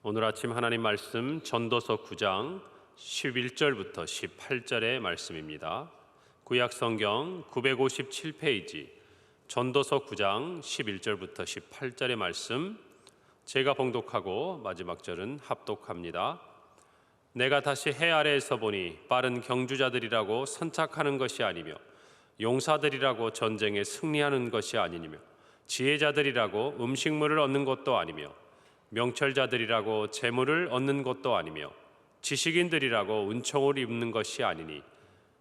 오늘 아침 하나님 말씀 전도서 9장 11절부터 18절의 말씀입니다. 구약 성경 957페이지 전도서 9장 11절부터 18절의 말씀, 제가 봉독하고 마지막 절은 합독합니다. 내가 다시 해 아래에서 보니 빠른 경주자들이라고 선착하는 것이 아니며 용사들이라고 전쟁에 승리하는 것이 아니며 지혜자들이라고 음식물을 얻는 것도 아니며 명철자들이라고 재물을 얻는 것도 아니며 지식인들이라고 은총을 입는 것이 아니니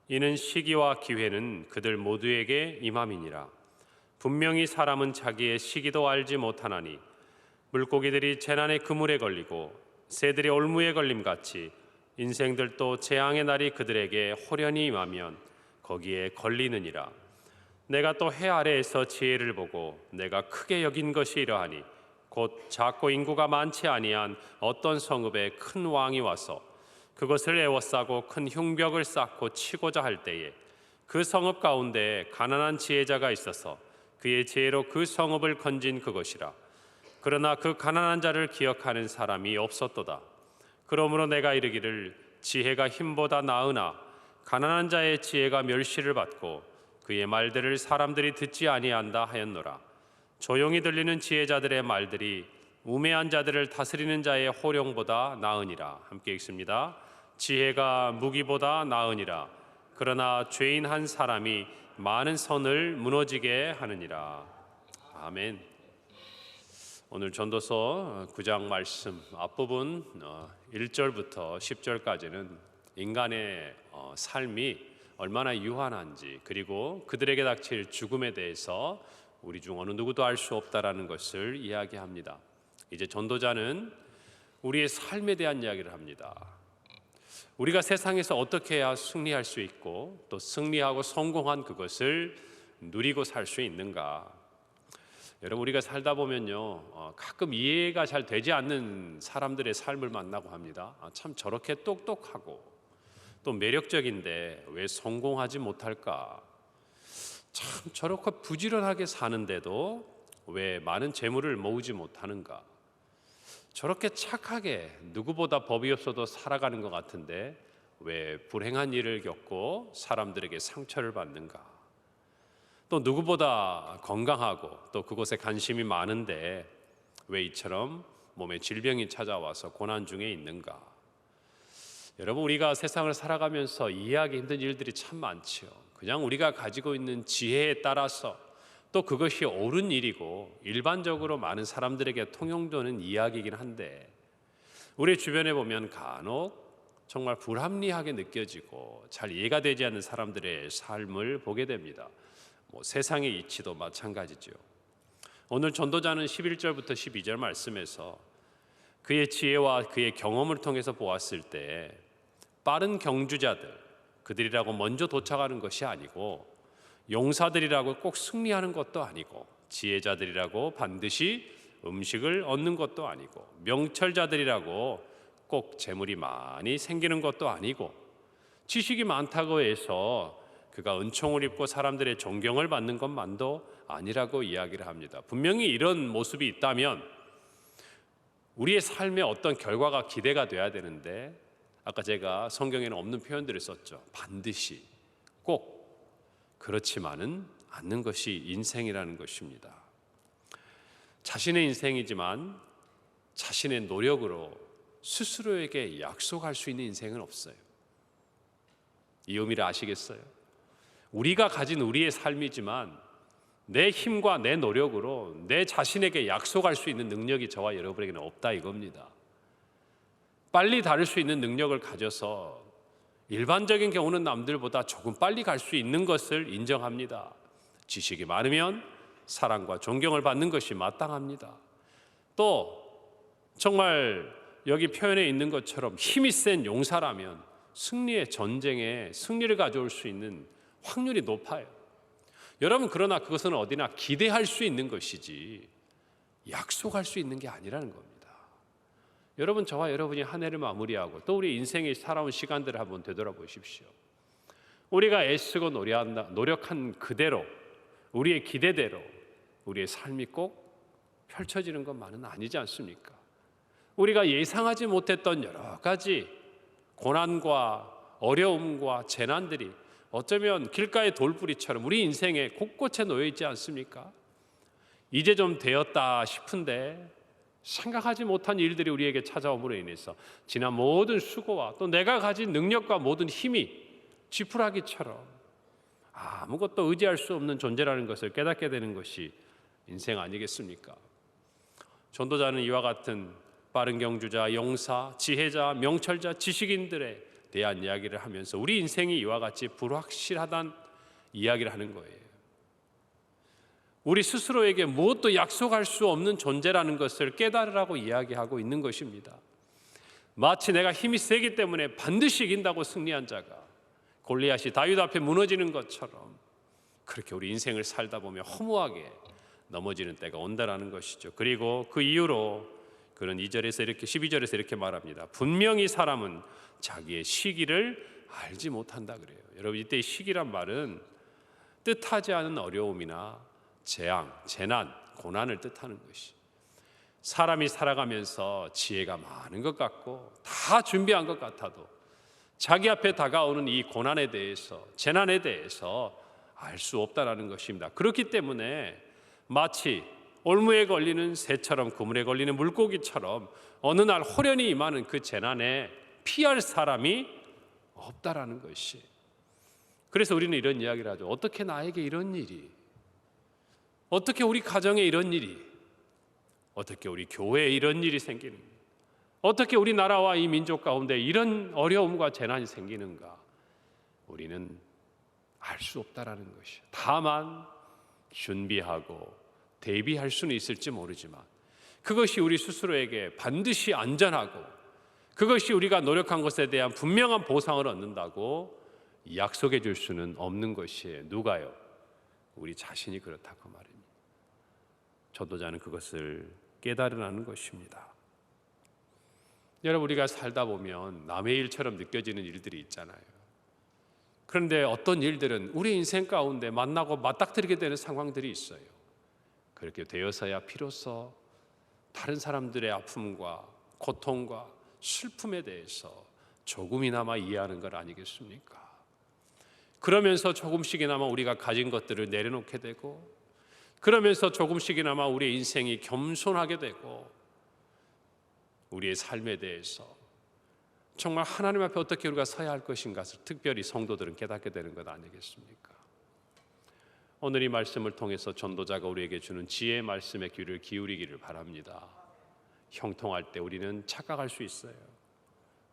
이는 시기와 기회는 그들 모두에게 임함이니라. 분명히 사람은 자기의 시기도 알지 못하나니 물고기들이 재난의 그물에 걸리고 새들이 올무에 걸림같이 인생들도 재앙의 날이 그들에게 호련히 임하면 거기에 걸리느니라. 내가 또 해 아래에서 지혜를 보고 내가 크게 여긴 것이 이러하니 곧 작고 인구가 많지 아니한 어떤 성읍에 큰 왕이 와서 그것을 에워싸고 큰 흉벽을 쌓고 치고자 할 때에 그 성읍 가운데 가난한 지혜자가 있어서 그의 지혜로 그 성읍을 건진 그것이라. 그러나 그 가난한 자를 기억하는 사람이 없었도다. 그러므로 내가 이르기를 지혜가 힘보다 나으나 가난한 자의 지혜가 멸시를 받고 그의 말들을 사람들이 듣지 아니한다 하였노라. 조용히 들리는 지혜자들의 말들이 우매한 자들을 다스리는 자의 호령보다 나으니라. 함께 읽습니다. 지혜가 무기보다 나으니라. 그러나 죄인 한 사람이 많은 선을 무너지게 하느니라. 아멘. 오늘 전도서 9장 말씀 앞부분 1절부터 10절까지는 인간의 삶이 얼마나 유한한지, 그리고 그들에게 닥칠 죽음에 대해서 우리 중 어느 누구도 알 수 없다라는 것을 이야기합니다. 이제 전도자는 우리의 삶에 대한 이야기를 합니다. 우리가 세상에서 어떻게 해야 승리할 수 있고 또 승리하고 성공한 그것을 누리고 살 수 있는가. 여러분, 우리가 살다 보면요, 가끔 이해가 잘 되지 않는 사람들의 삶을 만나고 합니다. 참 저렇게 똑똑하고 또 매력적인데 왜 성공하지 못할까? 참 저렇게 부지런하게 사는데도 왜 많은 재물을 모으지 못하는가? 저렇게 착하게 누구보다 법이 없어도 살아가는 것 같은데 왜 불행한 일을 겪고 사람들에게 상처를 받는가? 또 누구보다 건강하고 또 그곳에 관심이 많은데 왜 이처럼 몸에 질병이 찾아와서 고난 중에 있는가? 여러분, 우리가 세상을 살아가면서 이해하기 힘든 일들이 참 많지요. 그냥 우리가 가지고 있는 지혜에 따라서 또 그것이 옳은 일이고 일반적으로 많은 사람들에게 통용되는 이야기이긴 한데, 우리 주변에 보면 간혹 정말 불합리하게 느껴지고 잘 이해가 되지 않는 사람들의 삶을 보게 됩니다. 세상의 이치도 마찬가지죠. 오늘 전도자는 11절부터 12절 말씀에서 그의 지혜와 그의 경험을 통해서 보았을 때 빠른 경주자들, 그들이라고 먼저 도착하는 것이 아니고 용사들이라고 꼭 승리하는 것도 아니고 지혜자들이라고 반드시 음식을 얻는 것도 아니고 명철자들이라고 꼭 재물이 많이 생기는 것도 아니고 지식이 많다고 해서 그가 은총을 입고 사람들의 존경을 받는 것만도 아니라고 이야기를 합니다. 분명히 이런 모습이 있다면 우리의 삶에 어떤 결과가 기대가 돼야 되는데, 아까 제가 성경에는 없는 표현들을 썼죠. 반드시, 꼭 그렇지만은 않는 것이 인생이라는 것입니다. 자신의 인생이지만 자신의 노력으로 스스로에게 약속할 수 있는 인생은 없어요. 이 의미를 아시겠어요? 우리가 가진 우리의 삶이지만 내 힘과 내 노력으로 내 자신에게 약속할 수 있는 능력이 저와 여러분에게는 없다 이겁니다. 빨리 다룰 수 있는 능력을 가져서 일반적인 경우는 남들보다 조금 빨리 갈 수 있는 것을 인정합니다. 지식이 많으면 사랑과 존경을 받는 것이 마땅합니다. 또 정말 여기 표현에 있는 것처럼 힘이 센 용사라면 승리의 전쟁에 승리를 가져올 수 있는 확률이 높아요. 여러분, 그러나 그것은 어디나 기대할 수 있는 것이지 약속할 수 있는 게 아니라는 겁니다. 여러분, 저와 여러분이 한 해를 마무리하고 또 우리 인생의 살아온 시간들을 한번 되돌아보십시오. 우리가 애쓰고 노력한 그대로, 우리의 기대대로 우리의 삶이 꼭 펼쳐지는 것만은 아니지 않습니까? 우리가 예상하지 못했던 여러 가지 고난과 어려움과 재난들이 어쩌면 길가의 돌부리처럼 우리 인생에 곳곳에 놓여 있지 않습니까? 이제 좀 되었다 싶은데 생각하지 못한 일들이 우리에게 찾아옴으로 인해서 지난 모든 수고와 또 내가 가진 능력과 모든 힘이 지푸라기처럼 아무것도 의지할 수 없는 존재라는 것을 깨닫게 되는 것이 인생 아니겠습니까? 전도자는 이와 같은 빠른 경주자, 용사, 지혜자, 명철자, 지식인들에 대한 이야기를 하면서 우리 인생이 이와 같이 불확실하다는 이야기를 하는 거예요. 우리 스스로에게 무엇도 약속할 수 없는 존재라는 것을 깨달으라고 이야기하고 있는 것입니다. 마치 내가 힘이 세기 때문에 반드시 이긴다고 승리한 자가 골리앗이 다윗 앞에 무너지는 것처럼 그렇게 우리 인생을 살다 보면 허무하게 넘어지는 때가 온다라는 것이죠. 그리고 그 이유로 그는 2절에서 이렇게 12절에서 이렇게 말합니다. 분명히 사람은 자기의 시기를 알지 못한다 그래요. 여러분, 이때 시기란 말은 뜻하지 않은 어려움이나 재앙, 재난, 고난을 뜻하는 것이, 사람이 살아가면서 지혜가 많은 것 같고 다 준비한 것 같아도 자기 앞에 다가오는 이 고난에 대해서, 재난에 대해서 알 수 없다라는 것입니다. 그렇기 때문에 마치 올무에 걸리는 새처럼 그물에 걸리는 물고기처럼 어느 날 호련히 임하는 그 재난에 피할 사람이 없다라는 것이. 그래서 우리는 이런 이야기를 하죠. 어떻게 나에게 이런 일이, 어떻게 우리 가정에 이런 일이, 어떻게 우리 교회에 이런 일이 생기는가, 어떻게 우리나라와 이 민족 가운데 이런 어려움과 재난이 생기는가. 우리는 알 수 없다라는 것이. 다만 준비하고 대비할 수는 있을지 모르지만 그것이 우리 스스로에게 반드시 안전하고 그것이 우리가 노력한 것에 대한 분명한 보상을 얻는다고 약속해 줄 수는 없는 것이에요. 누가요? 우리 자신이 그렇다고 말입니다. 전도자는 그것을 깨달으라는 것입니다. 여러분, 우리가 살다 보면 남의 일처럼 느껴지는 일들이 있잖아요. 그런데 어떤 일들은 우리 인생 가운데 만나고 맞닥뜨리게 되는 상황들이 있어요. 그렇게 되어서야 비로소 다른 사람들의 아픔과 고통과 슬픔에 대해서 조금이나마 이해하는 것 아니겠습니까? 그러면서 조금씩이나마 우리가 가진 것들을 내려놓게 되고, 그러면서 조금씩이나마 우리의 인생이 겸손하게 되고, 우리의 삶에 대해서 정말 하나님 앞에 어떻게 우리가 서야 할 것인가를 특별히 성도들은 깨닫게 되는 것 아니겠습니까? 오늘 이 말씀을 통해서 전도자가 우리에게 주는 지혜의 말씀에 귀를 기울이기를 바랍니다. 형통할 때 우리는 착각할 수 있어요.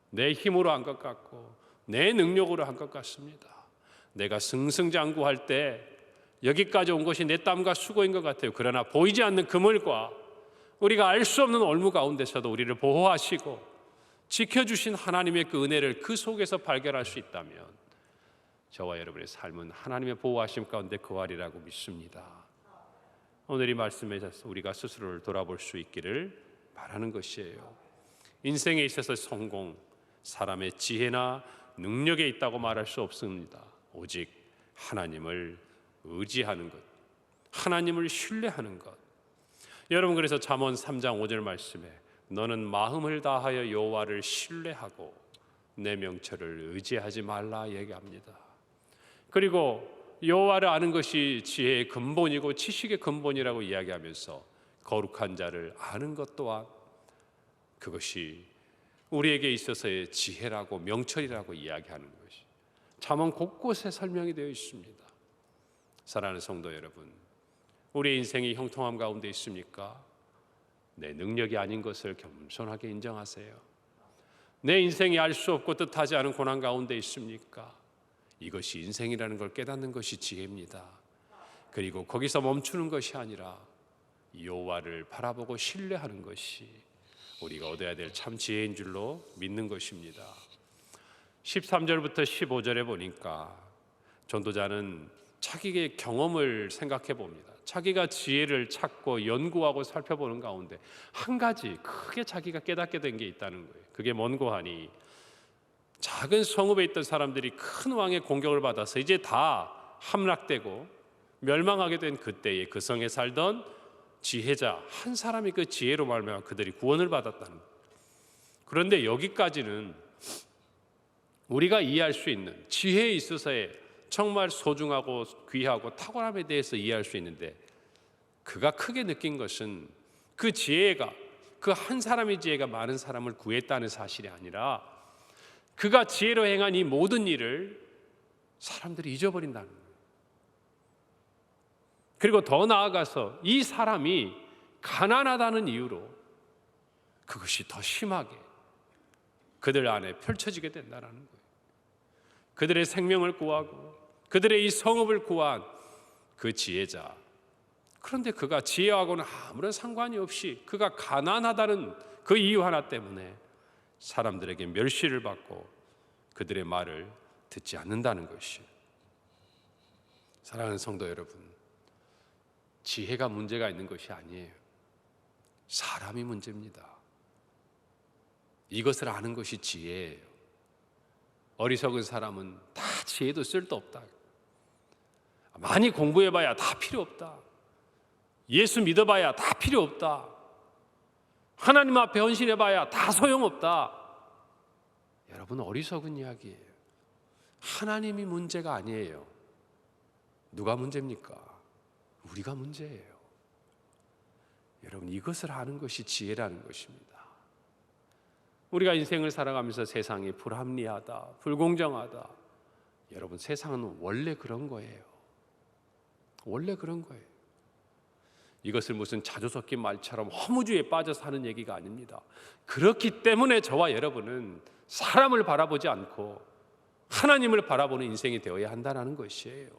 내 힘으로 한 것 같고 내 능력으로 한 것 같습니다. 내가 승승장구할 때 여기까지 온 것이 내 땀과 수고인 것 같아요. 그러나 보이지 않는 그물과 우리가 알 수 없는 올무 가운데서도 우리를 보호하시고 지켜주신 하나님의 그 은혜를 그 속에서 발견할 수 있다면 저와 여러분의 삶은 하나님의 보호하심 가운데 거하리라고 믿습니다. 오늘 이 말씀에서 우리가 스스로를 돌아볼 수 있기를 바라는 것이에요. 인생에 있어서 성공, 사람의 지혜나 능력에 있다고 말할 수 없습니다. 오직 하나님을 의지하는 것, 하나님을 신뢰하는 것. 여러분, 그래서 잠언 3장 5절 말씀에 너는 마음을 다하여 여호와를 신뢰하고 내 명철을 의지하지 말라 얘기합니다. 그리고 여호와를 아는 것이 지혜의 근본이고 지식의 근본이라고 이야기하면서 거룩한 자를 아는 것 또한 그것이 우리에게 있어서의 지혜라고 명철이라고 이야기하는 것이 잠언 곳곳에 설명이 되어 있습니다. 사랑하는 성도 여러분, 우리 인생이 형통함 가운데 있습니까? 내 능력이 아닌 것을 겸손하게 인정하세요. 내 인생이 알 수 없고 뜻하지 않은 고난 가운데 있습니까? 이것이 인생이라는 걸 깨닫는 것이 지혜입니다. 그리고 거기서 멈추는 것이 아니라 여호와를 바라보고 신뢰하는 것이 우리가 얻어야 될 참 지혜인 줄로 믿는 것입니다. 13절부터 15절에 보니까 전도자는 자기의 경험을 생각해 봅니다. 자기가 지혜를 찾고 연구하고 살펴보는 가운데 한 가지 크게 자기가 깨닫게 된 게 있다는 거예요. 그게 뭔고 하니 작은 성읍에 있던 사람들이 큰 왕의 공격을 받아서 이제 다 함락되고 멸망하게 된 그때에 그 성에 살던 지혜자 한 사람이 그 지혜로 말미암아 그들이 구원을 받았다는 거예요. 그런데 여기까지는 우리가 이해할 수 있는, 지혜에 있어서의 정말 소중하고 귀하고 탁월함에 대해서 이해할 수 있는데, 그가 크게 느낀 것은 그 지혜가, 그 한 사람의 지혜가 많은 사람을 구했다는 사실이 아니라 그가 지혜로 행한 이 모든 일을 사람들이 잊어버린다는 거예요. 그리고 더 나아가서 이 사람이 가난하다는 이유로 그것이 더 심하게 그들 안에 펼쳐지게 된다는 거예요. 그들의 생명을 구하고 그들의 이 성읍을 구한 그 지혜자, 그런데 그가 지혜하고는 아무런 상관이 없이 그가 가난하다는 그 이유 하나 때문에 사람들에게 멸시를 받고 그들의 말을 듣지 않는다는 것이에요. 사랑하는 성도 여러분, 지혜가 문제가 있는 것이 아니에요. 사람이 문제입니다. 이것을 아는 것이 지혜예요. 어리석은 사람은 다 지혜도 쓸데없다. 많이 공부해봐야 다 필요 없다. 예수 믿어봐야 다 필요 없다. 하나님 앞에 헌신해봐야 다 소용없다. 여러분, 어리석은 이야기예요. 하나님이 문제가 아니에요. 누가 문제입니까? 우리가 문제예요. 여러분, 이것을 아는 것이 지혜라는 것입니다. 우리가 인생을 살아가면서 세상이 불합리하다, 불공정하다. 여러분, 세상은 원래 그런 거예요. 원래 그런 거예요. 이것을 무슨 자주 섞인 말처럼 허무주의에 빠져서 하는 얘기가 아닙니다. 그렇기 때문에 저와 여러분은 사람을 바라보지 않고 하나님을 바라보는 인생이 되어야 한다는 것이에요.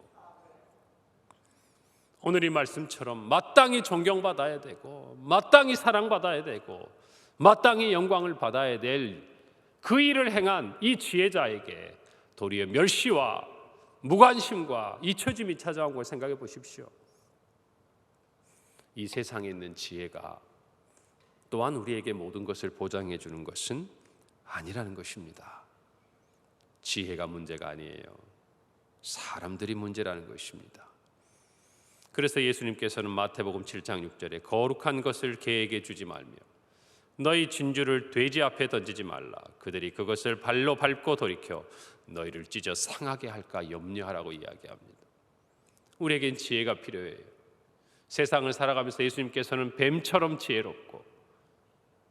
오늘 이 말씀처럼 마땅히 존경받아야 되고 마땅히 사랑받아야 되고 마땅히 영광을 받아야 될 그 일을 행한 이 지혜자에게 도리어 멸시와 무관심과 잊혀짐이 찾아온 걸 생각해 보십시오. 이 세상에 있는 지혜가 또한 우리에게 모든 것을 보장해 주는 것은 아니라는 것입니다. 지혜가 문제가 아니에요. 사람들이 문제라는 것입니다. 그래서 예수님께서는 마태복음 7장 6절에 거룩한 것을 개에게 주지 말며 너희 진주를 돼지 앞에 던지지 말라. 그들이 그것을 발로 밟고 돌이켜 너희를 찢어 상하게 할까 염려하라고 이야기합니다. 우리에겐 지혜가 필요해요. 세상을 살아가면서 예수님께서는 뱀처럼 지혜롭고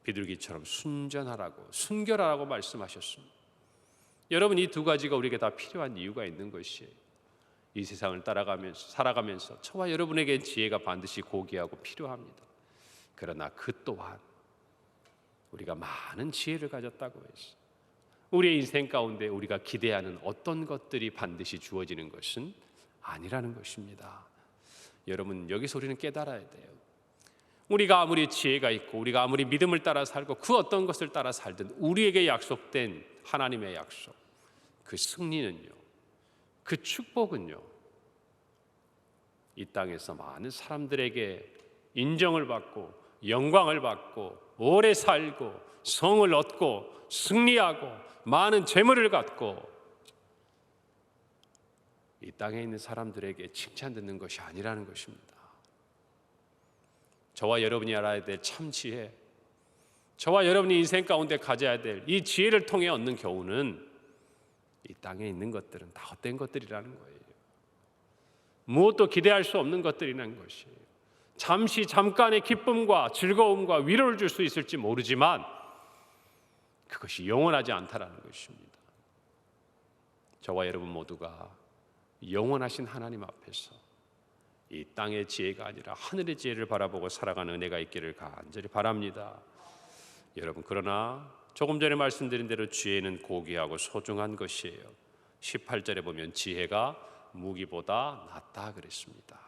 비둘기처럼 순전하라고, 순결하라고 말씀하셨습니다. 여러분, 이 두 가지가 우리에게 다 필요한 이유가 있는 것이에요. 이 세상을 살아가면서 저와 여러분에겐 지혜가 반드시 고귀하고 필요합니다. 그러나 그 또한 우리가 많은 지혜를 가졌다고 해서 우리의 인생 가운데 우리가 기대하는 어떤 것들이 반드시 주어지는 것은 아니라는 것입니다. 여러분, 여기서 우리는 깨달아야 돼요. 우리가 아무리 지혜가 있고 우리가 아무리 믿음을 따라 살고 그 어떤 것을 따라 살든 우리에게 약속된 하나님의 약속, 그 승리는요, 그 축복은요, 이 땅에서 많은 사람들에게 인정을 받고 영광을 받고 오래 살고 성을 얻고 승리하고 많은 재물을 갖고 이 땅에 있는 사람들에게 칭찬 듣는 것이 아니라는 것입니다. 저와 여러분이 알아야 될 참 지혜, 저와 여러분이 인생 가운데 가져야 될 이 지혜를 통해 얻는 교훈은 이 땅에 있는 것들은 다 헛된 것들이라는 거예요. 무엇도 기대할 수 없는 것들이라는 것이에요. 잠깐의 기쁨과 즐거움과 위로를 줄 수 있을지 모르지만 그것이 영원하지 않다라는 것입니다. 저와 여러분 모두가 영원하신 하나님 앞에서 이 땅의 지혜가 아니라 하늘의 지혜를 바라보고 살아가는 은혜가 있기를 간절히 바랍니다. 여러분, 그러나 조금 전에 말씀드린 대로 지혜는 고귀하고 소중한 것이에요. 18절에 보면 지혜가 무기보다 낫다 그랬습니다.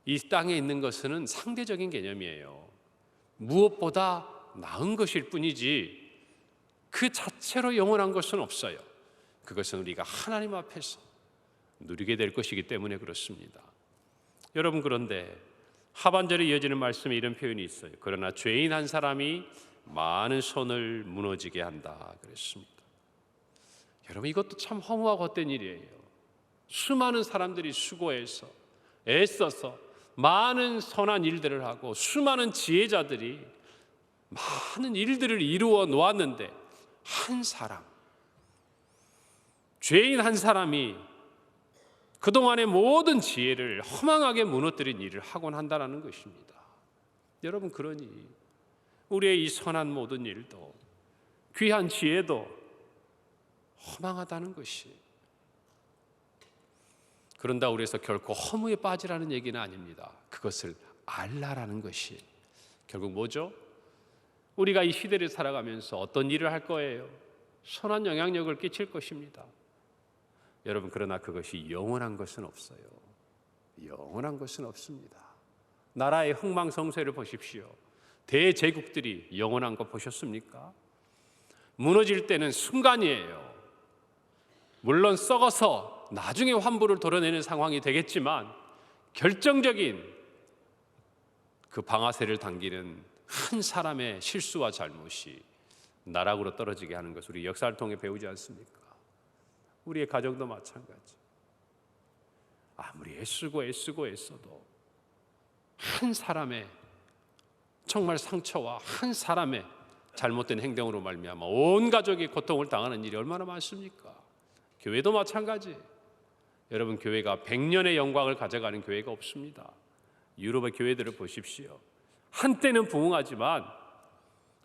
이 땅에 있는 것은 상대적인 개념이에요. 무엇보다 나은 것일 뿐이지 그 자체로 영원한 것은 없어요. 그것은 우리가 하나님 앞에서 누리게 될 것이기 때문에 그렇습니다. 여러분, 그런데 하반절에 이어지는 말씀에 이런 표현이 있어요. 그러나 죄인 한 사람이 많은 손을 무너지게 한다 그랬습니다. 여러분, 이것도 참 허무하고 헛된 일이에요. 수많은 사람들이 수고해서 애써서 많은 선한 일들을 하고 수많은 지혜자들이 많은 일들을 이루어 놓았는데 한 사람, 죄인 한 사람이 그동안의 모든 지혜를 허망하게 무너뜨린 일을 하곤 한다는 것입니다. 여러분, 그러니 우리의 이 선한 모든 일도 귀한 지혜도 허망하다는 것이, 그런다고 해서 결코 허무에 빠지라는 얘기는 아닙니다. 그것을 알라라는 것이 결국 뭐죠? 우리가 이 시대를 살아가면서 어떤 일을 할 거예요? 선한 영향력을 끼칠 것입니다. 여러분, 그러나 그것이 영원한 것은 없어요. 영원한 것은 없습니다. 나라의 흥망성쇠를 보십시오. 대제국들이 영원한 거 보셨습니까? 무너질 때는 순간이에요. 물론 썩어서 나중에 환부를 도려내는 상황이 되겠지만 결정적인 그 방아쇠를 당기는 한 사람의 실수와 잘못이 나락으로 떨어지게 하는 것을 우리 역사를 통해 배우지 않습니까? 우리의 가정도 마찬가지. 아무리 애써도 한 사람의 정말 상처와 한 사람의 잘못된 행동으로 말미암아 온 가족이 고통을 당하는 일이 얼마나 많습니까? 교회도 마찬가지. 여러분, 교회가 100년의 영광을 가져가는 교회가 없습니다. 유럽의 교회들을 보십시오. 한때는 부흥하지만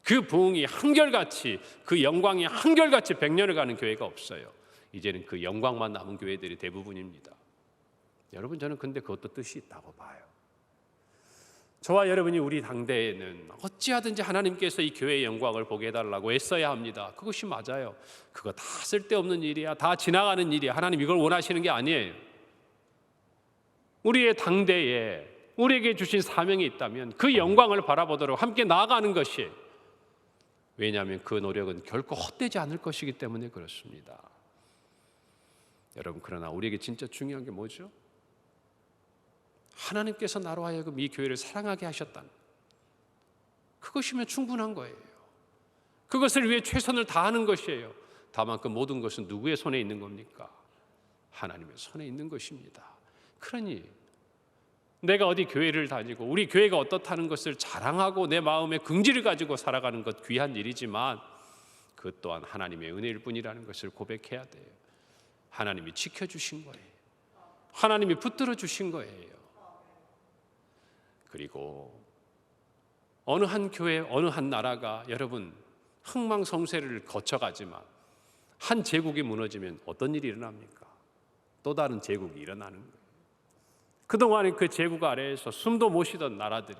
그 부흥이 한결같이, 그 영광이 한결같이 100년을 가는 교회가 없어요. 이제는 그 영광만 남은 교회들이 대부분입니다. 여러분, 저는 근데 그것도 뜻이 있다고 봐요. 저와 여러분이 우리 당대에는 어찌하든지 하나님께서 이 교회의 영광을 보게 해달라고 애써야 합니다. 그것이 맞아요. 그거 다 쓸데없는 일이야, 다 지나가는 일이야. 하나님 이걸 원하시는 게 아니에요. 우리의 당대에 우리에게 주신 사명이 있다면 그 영광을 바라보도록 함께 나아가는 것이, 왜냐하면 그 노력은 결코 헛되지 않을 것이기 때문에 그렇습니다. 여러분, 그러나 우리에게 진짜 중요한 게 뭐죠? 하나님께서 나로 하여금 이 교회를 사랑하게 하셨다는, 그것이면 충분한 거예요. 그것을 위해 최선을 다하는 것이에요. 다만 그 모든 것은 누구의 손에 있는 겁니까? 하나님의 손에 있는 것입니다. 그러니 내가 어디 교회를 다니고 우리 교회가 어떻다는 것을 자랑하고 내 마음에 긍지를 가지고 살아가는 것 귀한 일이지만 그 또한 하나님의 은혜일 뿐이라는 것을 고백해야 돼요. 하나님이 지켜주신 거예요. 하나님이 붙들어 주신 거예요. 그리고 어느 한 교회, 어느 한 나라가 여러분 흥망성쇠를 거쳐가지만 한 제국이 무너지면 어떤 일이 일어납니까? 또 다른 제국이 일어나는 거예요. 그동안에 그 제국 아래에서 숨도 못 쉬던 나라들이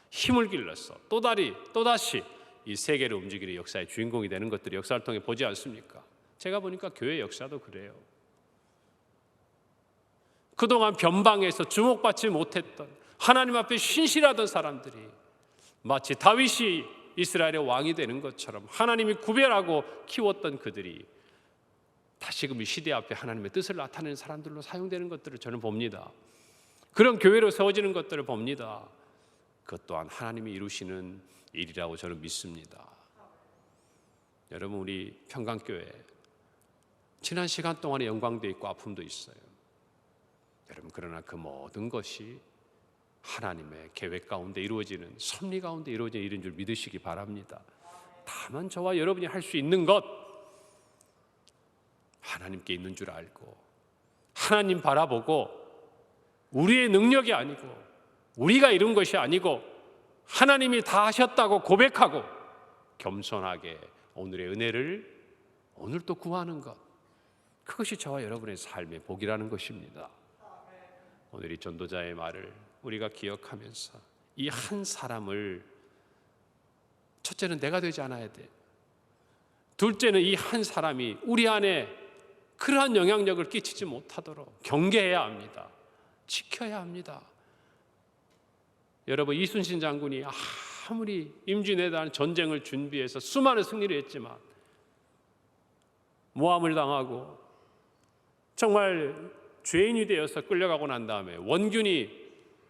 힘을 길러서 또다시 이 세계를 움직이는 역사의 주인공이 되는 것들이 역사를 통해 보지 않습니까? 제가 보니까 교회 역사도 그래요. 그동안 변방에서 주목받지 못했던, 하나님 앞에 신실하던 사람들이 마치 다윗이 이스라엘의 왕이 되는 것처럼 하나님이 구별하고 키웠던 그들이 다시금 이 시대 앞에 하나님의 뜻을 나타내는 사람들로 사용되는 것들을 저는 봅니다. 그런 교회로 세워지는 것들을 봅니다. 그것 또한 하나님이 이루시는 일이라고 저는 믿습니다. 여러분, 우리 평강교회 지난 시간 동안에 영광도 있고 아픔도 있어요. 여러분, 그러나 그 모든 것이 하나님의 계획 가운데 이루어지는, 섭리 가운데 이루어지는 일인 줄 믿으시기 바랍니다. 다만 저와 여러분이 할 수 있는 것, 하나님께 있는 줄 알고 하나님 바라보고 우리의 능력이 아니고 우리가 이룬 것이 아니고 하나님이 다 하셨다고 고백하고 겸손하게 오늘의 은혜를 오늘 또 구하는 것, 그것이 저와 여러분의 삶의 복이라는 것입니다. 오늘 이 전도자의 말을 우리가 기억하면서 이 한 사람을, 첫째는 내가 되지 않아야 돼. 둘째는 이 한 사람이 우리 안에 그러한 영향력을 끼치지 못하도록 경계해야 합니다. 지켜야 합니다. 여러분, 이순신 장군이 아무리 임진왜란에 대한 전쟁을 준비해서 수많은 승리를 했지만 모함을 당하고 정말 죄인이 되어서 끌려가고 난 다음에 원균이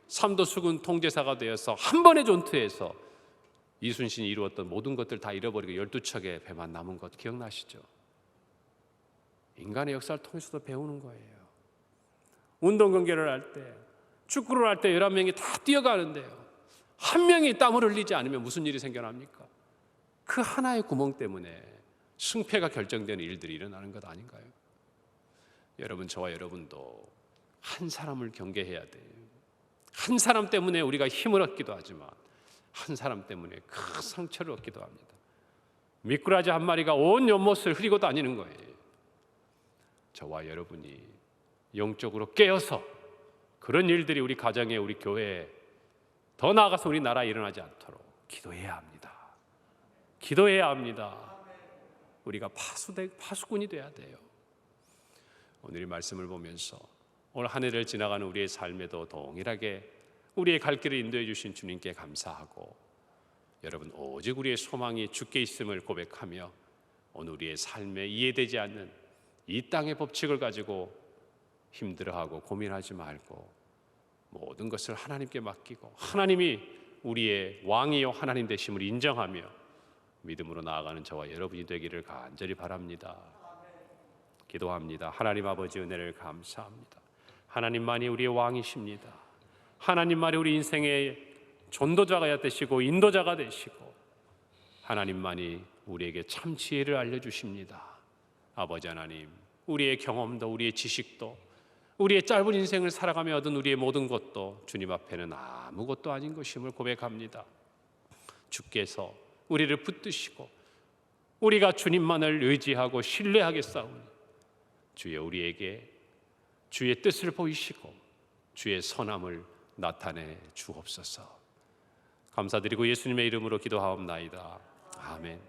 삼도 수군 통제사가 되어서 한 번의 전투에서 이순신이 이루었던 모든 것들 다 잃어버리고 12척의 배만 남은 것 기억나시죠? 인간의 역사를 통해서도 배우는 거예요. 운동 경기를 할 때, 축구를 할 때 11명이 다 뛰어가는데요, 한 명이 땀을 흘리지 않으면 무슨 일이 생겨납니까? 그 하나의 구멍 때문에 승패가 결정되는 일들이 일어나는 것 아닌가요? 여러분, 저와 여러분도 한 사람을 경계해야 돼요. 한 사람 때문에 우리가 힘을 얻기도 하지만 한 사람 때문에 큰 상처를 얻기도 합니다. 미꾸라지 한 마리가 온 연못을 흐리고 다니는 거예요. 저와 여러분이 영적으로 깨어서 그런 일들이 우리 가정에, 우리 교회에, 더 나아가서 우리 나라에 일어나지 않도록 기도해야 합니다. 기도해야 합니다. 우리가 파수꾼이 돼야 돼요. 오늘 이 말씀을 보면서 오늘 한 해를 지나가는 우리의 삶에도 동일하게 우리의 갈 길을 인도해 주신 주님께 감사하고, 여러분, 오직 우리의 소망이 주께 있음을 고백하며 오늘 우리의 삶에 이해되지 않는 이 땅의 법칙을 가지고 힘들어하고 고민하지 말고 모든 것을 하나님께 맡기고 하나님이 우리의 왕이요 하나님 되심을 인정하며 믿음으로 나아가는 저와 여러분이 되기를 간절히 바랍니다. 기도합니다. 하나님 아버지, 은혜를 감사합니다. 하나님만이 우리의 왕이십니다. 하나님만이 우리 인생의 전도자가 되시고 인도자가 되시고 하나님만이 우리에게 참 지혜를 알려주십니다. 아버지 하나님, 우리의 경험도 우리의 지식도 우리의 짧은 인생을 살아가며 얻은 우리의 모든 것도 주님 앞에는 아무것도 아닌 것임을 고백합니다. 주께서 우리를 붙드시고 우리가 주님만을 의지하고 신뢰하겠사오니 주여 우리에게 주의 뜻을 보이시고 주의 선함을 나타내 주옵소서. 감사드리고 예수님의 이름으로 기도하옵나이다. 아멘.